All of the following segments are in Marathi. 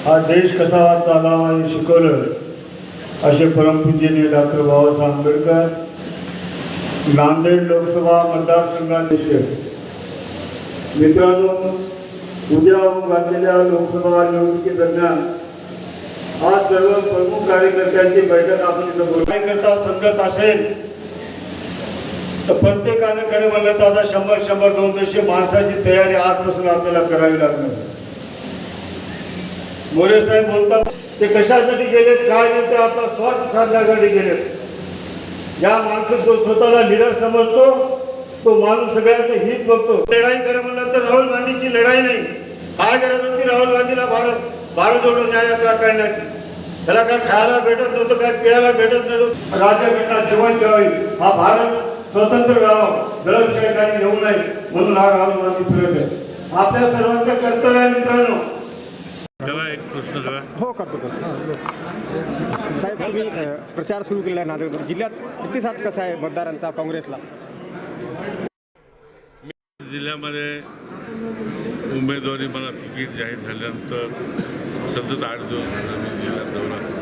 हा देश कसा चालावा हे शिकवलं असे परमपूज्यनीय डॉक्टर बाबासाहेब आंबेडकर नांदेड लोकसभा मतदारसंघाध्यक्ष. मित्रांनो, उद्या घातलेल्या लोकसभा निवडणुकीदरम्यान आज सर्व प्रमुख कार्यकर्त्यांची बैठक आपण इथं बोलू. कार्यकर्ता संगत असेल तर प्रत्येकाने खरं म्हणलं तर आता 100-200 माणसाची तयारी आजपासून आपल्याला करावी लागणार. मोरे साहेब बोलतात ते कशासाठी गेलेत, काय नाही, ते आता स्वार्थ साधण्यासाठी गेलेत. ज्या माणूस जो स्वतःला लीडर समजतो तो माणूस सगळ्यांचं हित बघतो. लढाई खरं म्हणलं तर राहुल गांधीची लढाई नाही. काय गरज होती राहुल गांधीला भारत जोडून न्यायाचा काय नाही, त्याला काय खायला भेटत नव्हतं, काय प्यायला भेटत नव्हतं. राज्यघटना जीवन ठेवावी, हा भारत स्वतंत्र राहावा, दडपशाहीखाली येऊ नये म्हणून हा राहुल गांधी फिरत आहे. आपल्या सर्वांचं कर्तव्य आहे मित्रांनो. एक प्रश्न करा. हो करतो साहेब, तुम्ही प्रचार सुरू केला आहे नांदेड जिल्ह्यात, प्रतिसाद कसा आहे मतदारांचा काँग्रेसला? जिल्ह्यामध्ये उमेदवारी मला तिकीट जाहीर झाल्यानंतर सतत 8 दिवस झाला मी जिल्ह्यात दौरा करतो.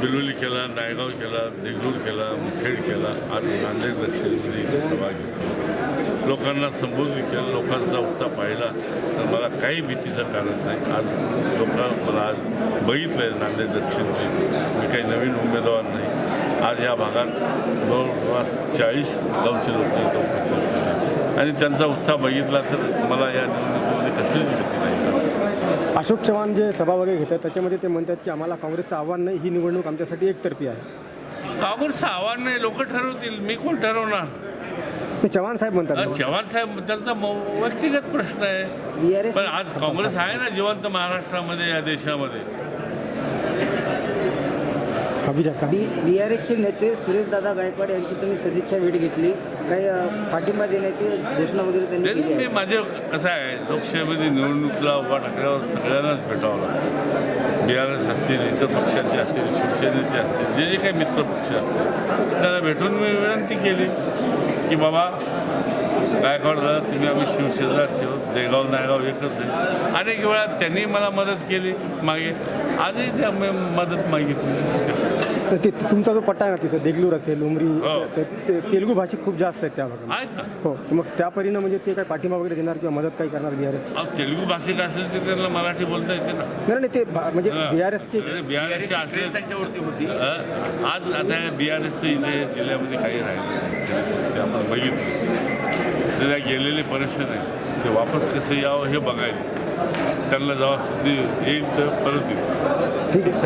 बिलोली केला, नायगाव केला, देगलूर केला, मुखेड केला, आज नांदेड दक्षिणमध्ये इथे सभा घेतली. लोकांना संबोधित केलं, लोकांचा उत्साह पाहिला तर मला काही भीतीचं कारण नाही. आज लोक मला आज बघितलं आहे नांदेड दक्षिणचे, मी काही नवीन उमेदवार नाही. आज या भागात जवळपास 40 गावचे लोक इथं उपस्थित होते आणि त्यांचा उत्साह बघितला तर मला या निवडणुकीमध्ये कसलीच भीती नाही. अशोक चव्हाण जे सभा वगैरे घेतात त्याच्यामध्ये ते म्हणतात की आम्हाला काँग्रेसचं आव्हान नाही, ही निवडणूक आमच्यासाठी एकतर्फी आहे. काँग्रेसचं आव्हान नाही, लोक ठरवतील, मी कोण ठरवणार? ते चव्हाण साहेब म्हणतात. चव्हाण साहेब त्यांचा व्यक्तिगत प्रश्न आहे, पण आज काँग्रेस आहे ना जिवंत महाराष्ट्रामध्ये, या देशामध्ये. बीआरएसचे नेते सुरेशदादा गायकवाड यांची तुम्ही सदिच्छा भेट घेतली, काही पाठिंबा देण्याची घोषणा वगैरे त्यांनी केली आहे? माझे कसं आहे, लोकसभेमध्ये निवडणुकीला उभा टाकल्यावर सगळ्यांनाच भेटावं लागतं. बीआरएस असतील, इतर पक्षाचे असतील, शिवसेनेचे असतील, जे जे काही मित्र पक्ष असतील त्यांना भेटून मी विनंती केली की बाबा गायकवाड दादा, तुम्ही आम्ही शिवसेनेचे आहोत, देगाव नायगाव एकच आहे. अनेक वेळा त्यांनी मला मदत केली मागे, आजही त्या मदत मागितली. ते तुमचा जो पट्टा आहे ना तिथं देगलूर असेल, उमरी, तेलुगू भाषिक खूप जास्त आहेत त्या भागात आहेत ना. हो, मग त्या परीनं म्हणजे ते काय पाठिंबा वगैरे देणार किंवा मदत काही करणार बीआरएस? तेलुगू भाषिक असेल तर त्यांना मराठी बोलता येते ना. नाही ते म्हणजे बीआरएसचे असले त्यांच्यावरती होती. आज आता बीआरएसचं इथे जिल्ह्यामध्ये काही राहिलं आपण बघितलं. त्या गेलेले परिस्थिती नाही, ते वापस कसं यावं हे बघायला, त्यांना जेव्हा संधी येईल तर परत येईल. ठीक आहे.